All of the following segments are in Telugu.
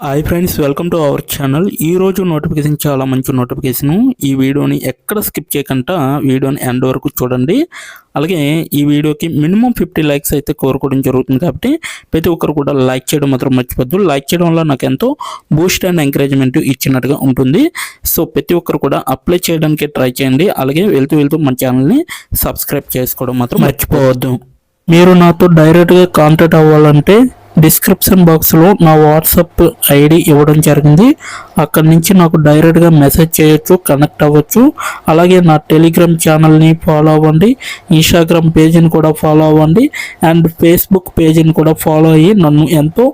Hi friends, welcome to our channel. ఈరోజు నోటిఫికేషన్ చాలా మంచి నోటిఫికేషను. ఈ వీడియోని ఎక్కడ స్కిప్ చేయకుండా వీడియోని ఎండ్ వరకు చూడండి. అలాగే ఈ వీడియోకి మినిమం 50 లైక్స్ అయితే కోరుకోవడం జరుగుతుంది. కాబట్టి ప్రతి ఒక్కరు కూడా లైక్ చేయడం మాత్రం మర్చిపోద్దు. లైక్ చేయడం వల్ల నాకు ఎంతో బూస్ట్ అండ్ ఎంకరేజ్మెంట్ ఇచ్చినట్టుగా ఉంటుంది. సో ప్రతి ఒక్కరు కూడా అప్లై చేయడానికి ట్రై చేయండి. అలాగే వెళ్తూ మన ఛానల్ని సబ్స్క్రైబ్ చేసుకోవడం మాత్రం మర్చిపోవద్దు. మీరు నాతో డైరెక్ట్గా కాంటాక్ట్ అవ్వాలంటే డిస్క్రిప్షన్ బాక్స్లో నా వాట్సాప్ ఐడి ఇవ్వడం జరిగింది. అక్కడి నుంచి నాకు డైరెక్ట్గా మెసేజ్ చేయొచ్చు, కనెక్ట్ అవ్వచ్చు. అలాగే నా టెలిగ్రామ్ ఛానల్ని ఫాలో అవ్వండి, ఇన్స్టాగ్రామ్ పేజీని కూడా ఫాలో అవ్వండి, అండ్ ఫేస్బుక్ పేజీని కూడా ఫాలో అయ్యి నన్ను ఎంతో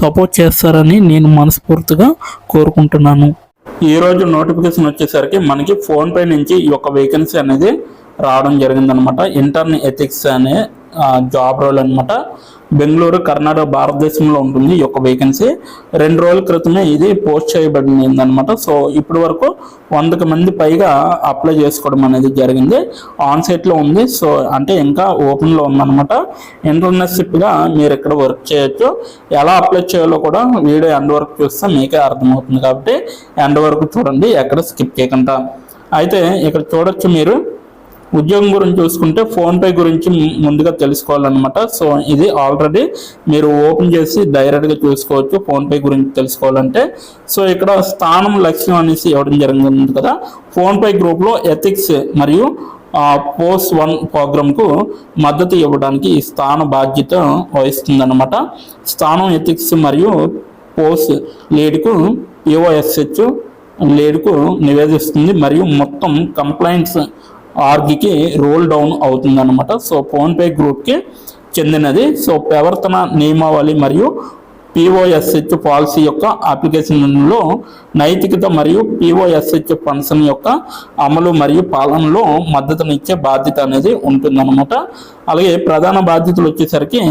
సపోర్ట్ చేస్తారని నేను మనస్ఫూర్తిగా కోరుకుంటున్నాను. ఈరోజు నోటిఫికేషన్ వచ్చేసరికి మనకి ఫోన్పే నుంచి ఈ యొక్క వేకెన్సీ అనేది రావడం జరిగిందనమాట. ఇంటర్న్ ఎథిక్స్ అనే జాబ్ రోల్ అనమాట. బెంగళూరు, కర్ణాటక, భారతదేశంలో ఉంటుంది ఈ యొక్క వేకెన్సీ. 2 రోజుల క్రితమే ఇది పోస్ట్ చేయబడింది అనమాట. సో ఇప్పటి వరకు 100 మంది పైగా అప్లై చేసుకోవడం అనేది జరిగింది. ఆన్సైట్లో ఉంది. సో అంటే ఇంకా ఓపెన్లో ఉందన్నమాట. ఇంటర్న్షిప్గా మీరు ఇక్కడ వర్క్ చేయొచ్చు. ఎలా అప్లై చేయాలో కూడా వీడియో ఎండ్ వరకు చూస్తే మీకే అర్థమవుతుంది. కాబట్టి ఎండ్ వరకు చూడండి, ఎక్కడ స్కిప్ చేయకుండా. అయితే ఇక్కడ చూడొచ్చు, మీరు ఉద్యోగం గురించి చూసుకుంటే ఫోన్పే గురించి ముందుగా తెలుసుకోవాలన్నమాట. సో ఇది ఆల్రెడీ మీరు ఓపెన్ చేసి డైరెక్ట్గా చూసుకోవచ్చు ఫోన్పే గురించి తెలుసుకోవాలంటే. సో ఇక్కడ స్థానం, లక్ష్యం అనేసి ఇవ్వడం జరిగింది కదా. ఫోన్పే గ్రూప్లో ఎథిక్స్ మరియు పోస్ట్ 1 ప్రోగ్రామ్కు మద్దతు ఇవ్వడానికి ఈ స్థాన బాధ్యత వహిస్తుందన్నమాట. స్థానం ఎథిక్స్ మరియు పోస్ట్ లీడ్కు POSH లీడ్కు నివేదిస్తుంది మరియు మొత్తం కంప్లైంట్స్ ఆర్గ్కి రోల్ డౌన్ అవుతుంది అనమాట. సో ఫోన్పే గ్రూప్కి చెందినది. సో ప్రవర్తన నియమావళి మరియు POSH పాలసీ యొక్క అప్లికేషన్లో నైతికత మరియు POSH ఫంక్షన్ యొక్క అమలు మరియు పాలనలో మద్దతునిచ్చే బాధ్యత అనేది ఉంటుందన్నమాట. అలాగే ప్రధాన బాధ్యతలు వచ్చేసరికి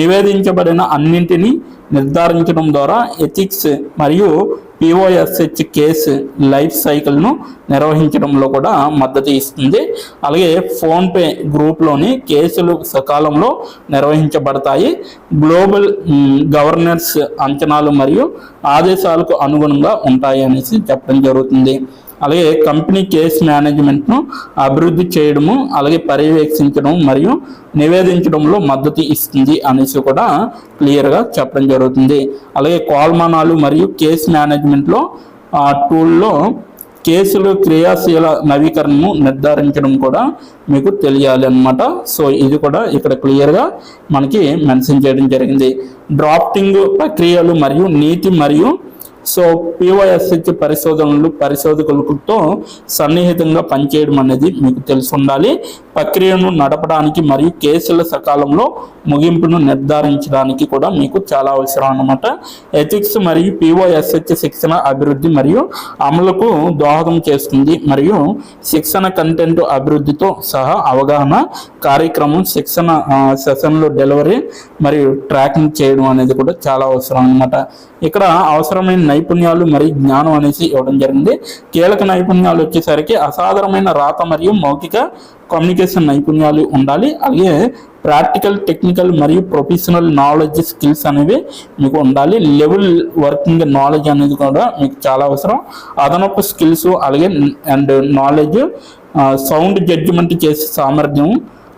నివేదించబడిన అన్నింటినీ నిర్ధారించడం ద్వారా ఎథిక్స్ మరియు POSH కేసు లైఫ్ సైకిల్ను నిర్వహించడంలో కూడా మద్దతు ఇస్తుంది. అలాగే ఫోన్పే గ్రూప్లోని కేసులు సకాలంలో నిర్వహించబడతాయి. గ్లోబల్ గవర్నెన్స్ అంచనాలు మరియు ఆదేశాలకు అనుగుణంగా ఉంటాయి అనేసి చెప్పడం జరుగుతుంది. అలాగే కంపెనీ కేస్ మేనేజ్మెంట్ను అభివృద్ధి చేయడము, అలాగే పర్యవేక్షించడం మరియు నివేదించడంలో మద్దతు ఇస్తుంది అనేసి కూడా క్లియర్గా చెప్పడం జరుగుతుంది. అలాగే కొలమానాలు మరియు కేస్ మేనేజ్మెంట్లో టూల్లో కేసులు క్రియాశీల నవీకరణను నిర్ధారించడం కూడా మీకు తెలియాలి అన్నమాట. సో ఇది కూడా ఇక్కడ క్లియర్గా మనకి మెన్షన్ చేయడం జరిగింది. డ్రాఫ్టింగ్ ప్రక్రియలు మరియు నీతి మరియు సో POSH పరిశోధకులతో సన్నిహితంగా పనిచేయడం అనేది మీకు తెలిసి ఉండాలి. ప్రక్రియను నడపడానికి మరియు కేసుల సకాలంలో ముగింపును నిర్ధారించడానికి కూడా మీకు చాలా అవసరం అన్నమాట. ఎథిక్స్ మరియు POSH శిక్షణ అభివృద్ధి మరియు అమలుకు దోహదం చేస్తుంది మరియు శిక్షణ కంటెంట్ అభివృద్ధితో సహా అవగాహన కార్యక్రమం, శిక్షణ సెషన్లు డెలివరీ మరియు ట్రాకింగ్ చేయడం అనేది కూడా చాలా అవసరం అన్నమాట. ఇక్కడ అవసరమైన నైపుణ్యాలు మరియు జ్ఞానం అనేసి ఇవ్వడం జరిగింది. కీలక నైపుణ్యాలు వచ్చేసరికి అసాధారణమైన రాత మరియు మౌఖిక కమ్యూనికేషన్ నైపుణ్యాలు ఉండాలి. అలాగే ప్రాక్టికల్, టెక్నికల్ మరియు ప్రొఫెషనల్ నాలెడ్జ్ స్కిల్స్ అనేవి మీకు ఉండాలి. లెవెల్ వర్కింగ్ నాలెడ్జ్ అనేది కూడా మీకు చాలా అవసరం. అదనపు స్కిల్స్ అలాగే అండ్ నాలెడ్జ్, సౌండ్ జడ్జిమెంట్ చేసే సామర్థ్యం,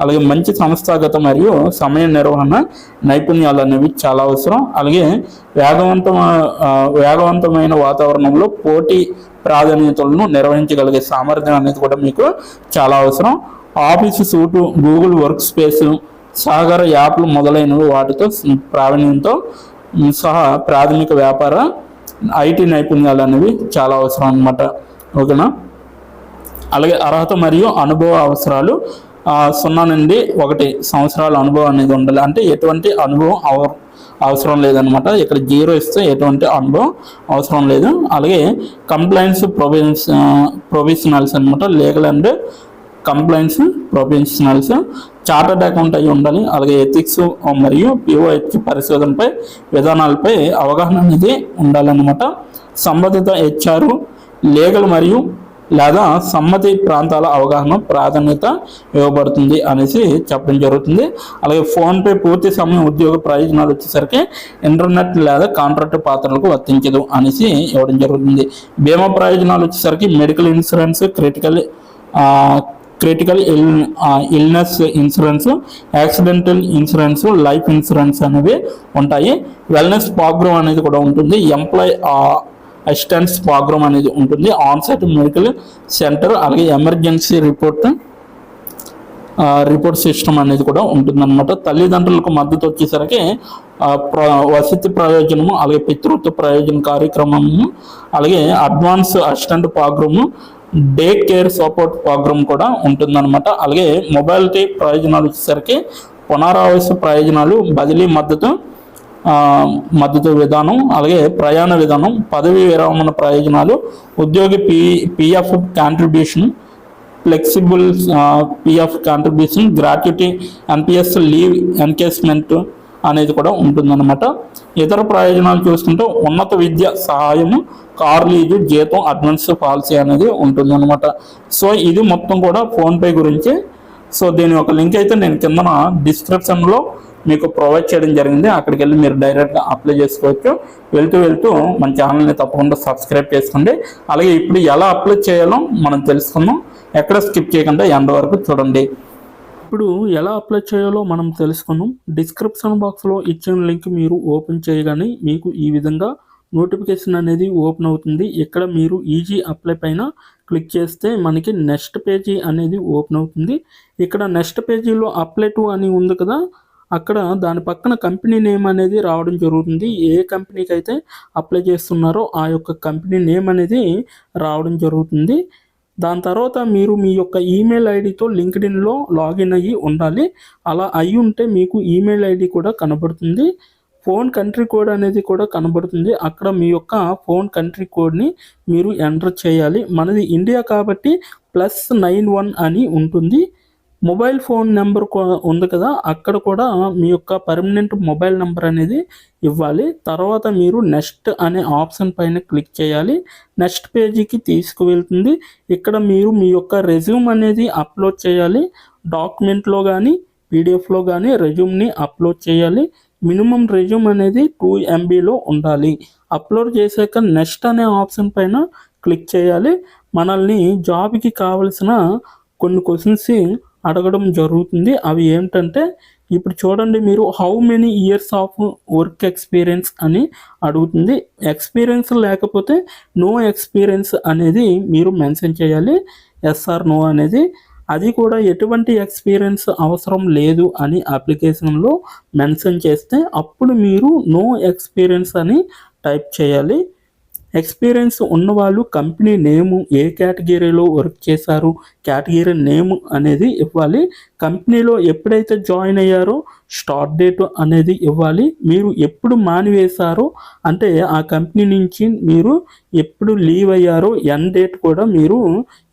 అలాగే మంచి సంస్థాగత మరియు సమయ నిర్వహణ నైపుణ్యాలు అనేవి చాలా అవసరం. అలాగే వేగవంతమైన వాతావరణంలో పోటీ ప్రాధాన్యతలను నిర్వహించగలిగే సామర్థ్యం అనేది కూడా మీకు చాలా అవసరం. Office suit, Google work space, సాగర యాప్లు మొదలైనవి వాటితో ప్రావీణ్యంతో సహా ప్రాథమిక వ్యాపార IT నైపుణ్యాలు అనేవి చాలా అవసరం అన్నమాట. ఓకేనా. అలాగే అర్హత మరియు అనుభవ అవసరాలు 0 నుండి 1 సంవత్సరాల అనుభవం అనేది ఉండాలి. అంటే ఎటువంటి అనుభవం అవసరం లేదనమాట. ఇక్కడ 0 ఇస్తే ఎటువంటి అనుభవం అవసరం లేదు. అలాగే కంప్లైంట్స్ ప్రొఫెషనల్స్ అనమాట. Legal and complaints professionals, chartered account అయి ఉండాలి. అలాగే ఎథిక్స్ మరియు POSH పరిశోధనపై విధానాలపై అవగాహన అనేది ఉండాలన్నమాట. సంబంధిత HR, లీగల్ మరియు లేదా సమ్మతి ప్రాంతాల అవగాహన ప్రాధాన్యత ఇవ్వబడుతుంది అనేసి చెప్పడం జరుగుతుంది. అలాగే ఫోన్పే పూర్తి సమయం ఉద్యోగ ప్రయోజనాలు వచ్చేసరికి ఇంటర్నెట్ లేదా కాంట్రాక్ట్ పాత్రలకు వర్తించదు అనేసి ఇవ్వడం జరుగుతుంది. బీమా ప్రయోజనాలు వచ్చేసరికి medical insurance, critical illness insurance, accidental insurance, life insurance అనేవి ఉంటాయి. వెల్నెస్ ప్రోగ్రామ్ అనేది కూడా ఉంటుంది. ఎంప్లాయ్ అసిస్టెన్స్ ప్రోగ్రామ్ అనేది ఉంటుంది. ఆన్సైట్ మెడికల్ సెంటర్, అలాగే ఎమర్జెన్సీ రిపోర్ట్ సిస్టమ్ అనేది కూడా ఉంటుందన్నమాట. తల్లిదండ్రులకు మద్దతు వచ్చేసరికి వసతి ప్రయోజనము, అలాగే పితృత్వ ప్రయోజన కార్యక్రమము, అలాగే advance assistant programme, day care support programme కూడా ఉంటుందన్నమాట. అలాగే మొబైలిటీ ప్రయోజనాలు వచ్చేసరికి పునరావాస ప్రయోజనాలు, బదిలీ మద్దతు విధానం, అలాగే ప్రయాణ విధానం, పదవి విరమణ ప్రయోజనాలు, ఉద్యోగి PF contribution, flexible PF contribution, gratuity, NPS leave encasement అనేది కూడా ఉంటుందన్నమాట. ఇతర ప్రయోజనాలు చూసుకుంటే ఉన్నత విద్య సహాయము, కార్ లీజు, జీతం, అడ్వాన్స్ పాలసీ అనేది ఉంటుందన్నమాట. సో ఇది మొత్తం కూడా ఫోన్పే గురించి. సో దీని ఒక లింక్ అయితే నేను కింద డిస్క్రిప్షన్లో మీకు ప్రొవైడ్ చేయడం జరిగింది. అక్కడికి వెళ్ళి మీరు డైరెక్ట్గా అప్లై చేసుకోవచ్చు. వెళ్తూ మన ఛానల్ని తప్పకుండా సబ్స్క్రైబ్ చేసుకోండి. అలాగే ఇప్పుడు ఎలా అప్లై చేయాలో మనం తెలుసుకుందాం. ఎక్కడ స్కిప్ చేయకుండా ఎండ్ వరకు చూడండి. ఇప్పుడు ఎలా అప్లై చేయాలో మనం తెలుసుకుందాం. డిస్క్రిప్షన్ బాక్స్లో ఇచ్చిన లింక్ మీరు ఓపెన్ చేయగానే మీకు ఈ విధంగా నోటిఫికేషన్ అనేది ఓపెన్ అవుతుంది. ఇక్కడ మీరు ఈజీ అప్లై పైన క్లిక్ చేస్తే మనకి నెక్స్ట్ పేజీ అనేది ఓపెన్ అవుతుంది. ఇక్కడ నెక్స్ట్ పేజీలో అప్లై టు అని ఉంది కదా, అక్కడ దాని పక్కన కంపెనీ నేమ్ అనేది రావడం జరుగుతుంది. ఏ కంపెనీకి అయితే అప్లై చేస్తున్నారో ఆ యొక్క కంపెనీ నేమ్ అనేది రావడం జరుగుతుంది. దాని తర్వాత మీరు మీ యొక్క ఈమెయిల్ ఐడితో లింక్డ్ఇన్లో లాగిన్ అయ్యి ఉండాలి. అలా అయ్యి ఉంటే మీకు ఈమెయిల్ ఐడి కూడా కనబడుతుంది. ఫోన్ కంట్రీ కోడ్ అనేది కూడా కనబడుతుంది. అక్కడ మీ యొక్క ఫోన్ కంట్రీ కోడ్ని మీరు ఎంటర్ చేయాలి. మనది ఇండియా కాబట్టి +91 అని ఉంటుంది. మొబైల్ ఫోన్ నెంబర్ ఉంది కదా, అక్కడ కూడా మీ యొక్క పర్మనెంట్ మొబైల్ నెంబర్ అనేది ఇవ్వాలి. తర్వాత మీరు నెక్స్ట్ అనే ఆప్షన్ పైన క్లిక్ చేయాలి. నెక్స్ట్ పేజీకి తీసుకువెళ్తుంది. ఇక్కడ మీరు మీ యొక్క రెజ్యూమ్ అనేది అప్లోడ్ చేయాలి. డాక్యుమెంట్లో కానీ పీడిఎఫ్లో కానీ రెజ్యూమ్ని అప్లోడ్ చేయాలి. మినిమం రెజ్యూమ్ అనేది 2 MBలో ఉండాలి. అప్లోడ్ చేశాక నెక్స్ట్ అనే ఆప్షన్ పైన క్లిక్ చేయాలి. మనల్ని జాబ్కి కావలసిన కొన్ని క్వశ్చన్స్ అడగడం జరుగుతుంది. అవి ఏంటంటే ఇప్పుడు చూడండి, మీరు how many years of work experience అని అడుగుతుంది. ఎక్స్పీరియన్స్ లేకపోతే నో ఎక్స్పీరియన్స్ అనేది మీరు మెన్షన్ చేయాలి. ఎస్ ఆర్ నో అనేది. అది కూడా ఎటువంటి ఎక్స్పీరియన్స్ అవసరం లేదు అని అప్లికేషన్లో మెన్షన్ చేస్తే అప్పుడు మీరు నో ఎక్స్పీరియన్స్ అని టైప్ చేయాలి. ఎక్స్పీరియన్స్ ఉన్నవాళ్ళు కంపెనీ నేము, ఏ కేటగిరీలో వర్క్ చేశారు, కేటగిరీ నేమ్ అనేది ఇవ్వాలి. కంపెనీలో ఎప్పుడైతే జాయిన్ అయ్యారో స్టార్ట్ డేట్ అనేది ఇవ్వాలి. మీరు ఎప్పుడు మానివేశారో అంటే ఆ కంపెనీ నుంచి మీరు ఎప్పుడు లీవ్ అయ్యారో ఎండ్ డేట్ కూడా మీరు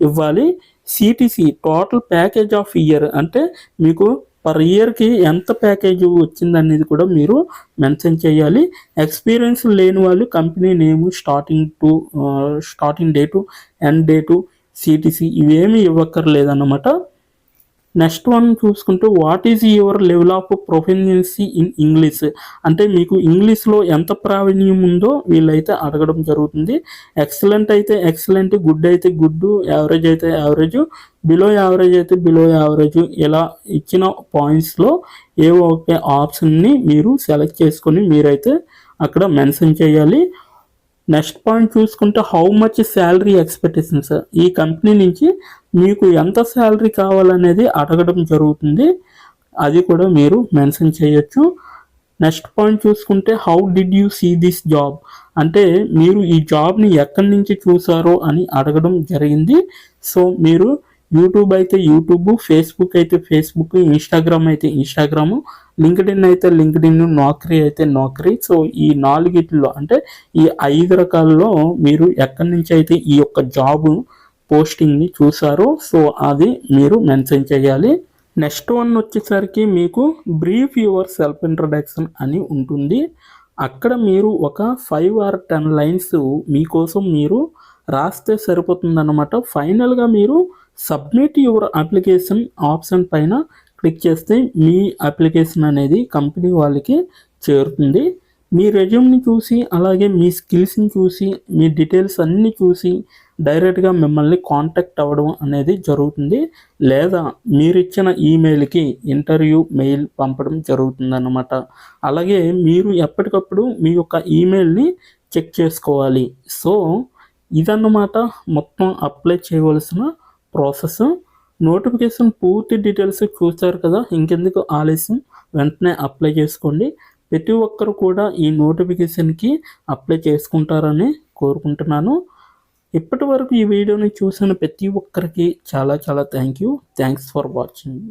ఇవ్వాలి. CTC total package of year అంటే మీకు పర్ ఇయర్కి ఎంత ప్యాకేజ్ వచ్చిందనేది కూడా మీరు మెన్షన్ చేయాలి. ఎక్స్పీరియన్స్ లేని వాళ్ళు company name, starting date, end date, CTC ఇవేమీ ఇవ్వక్కర్లేదన్నమాట. నెక్స్ట్ వన్ చూసుకుంటే what is your level of proficiency in English అంటే మీకు ఇంగ్లీష్లో ఎంత ప్రావీణ్యం ఉందో వీళ్ళైతే అడగడం జరుగుతుంది. ఎక్సలెంట్ అయితే ఎక్సలెంట్, గుడ్ అయితే గుడ్, యావరేజ్ అయితే యావరేజ్, బిలో యావరేజ్ అయితే బిలో యావరేజ్, ఇలా ఇచ్చిన పాయింట్స్లో ఏవో ఒక ఆప్షన్ని మీరు సెలెక్ట్ చేసుకొని మీరైతే అక్కడ మెన్షన్ చేయాలి. నెక్స్ట్ పాయింట్ చూసుకుంటే హౌ మచ్ శాలరీ ఎక్స్పెక్టేషన్స్, ఈ కంపెనీ నుంచి మీకు ఎంత శాలరీ కావాలనేది అడగడం జరుగుతుంది. అది కూడా మీరు మెన్షన్ చేయొచ్చు. నెక్స్ట్ పాయింట్ చూసుకుంటే how did you see this job అంటే మీరు ఈ జాబ్ని ఎక్కడి నుంచి చూసారో అని అడగడం జరిగింది. సో మీరు యూట్యూబ్ అయితే యూట్యూబ్, ఫేస్బుక్ అయితే ఫేస్బుక్, ఇన్స్టాగ్రామ్ అయితే ఇన్స్టాగ్రాము, లింక్డ్ఇన్ అయితే లింక్డ్ఇన్, నౌకరీ అయితే నౌకరీ. సో ఈ 4 అంటే ఈ 5 రకాలలో మీరు ఎక్కడి నుంచి అయితే ఈ యొక్క జాబ్ పోస్టింగ్ని చూసారో సో అది మీరు మెన్షన్ చేయాలి. నెక్స్ట్ వన్ వచ్చేసరికి మీకు బ్రీఫ్ యువర్ సెల్ఫ్ ఇంట్రడక్షన్ అని ఉంటుంది. అక్కడ మీరు ఒక 5 or 10 లైన్స్ మీకోసం మీరు రాస్తే సరిపోతుందన్నమాట. ఫైనల్గా మీరు సబ్మిట్ యువర్ అప్లికేషన్ ఆప్షన్ పైన క్లిక్ చేస్తే మీ అప్లికేషన్ అనేది కంపెనీ వాళ్ళకి చేరుతుంది. మీ రెజ్యూమ్ని చూసి అలాగే మీ స్కిల్స్ని చూసి మీ డీటెయిల్స్ అన్నీ చూసి డైరెక్ట్గా మిమ్మల్ని కాంటాక్ట్ అవ్వడం అనేది జరుగుతుంది. లేదా మీరు ఇచ్చిన ఈమెయిల్కి ఇంటర్వ్యూ మెయిల్ పంపడం జరుగుతుందన్నమాట. అలాగే మీరు ఎప్పటికప్పుడు మీ యొక్క ఈమెయిల్ని చెక్ చేసుకోవాలి. సో ఇదన్నమాట మొత్తం అప్లై చేయవలసిన ప్రాసెస్. నోటిఫికేషన్ పూర్తి డీటెయిల్స్ చూస్తారు కదా, ఇంకెందుకు ఆలస్యం, వెంటనే అప్లై చేసుకోండి. ప్రతి ఒక్కరు కూడా ఈ నోటిఫికేషన్కి అప్లై చేసుకుంటారని కోరుకుంటున్నాను. ఇప్పటి వరకు ఈ వీడియోని చూసిన ప్రతి ఒక్కరికి చాలా చాలా థ్యాంక్స్ ఫర్ వాచింగ్.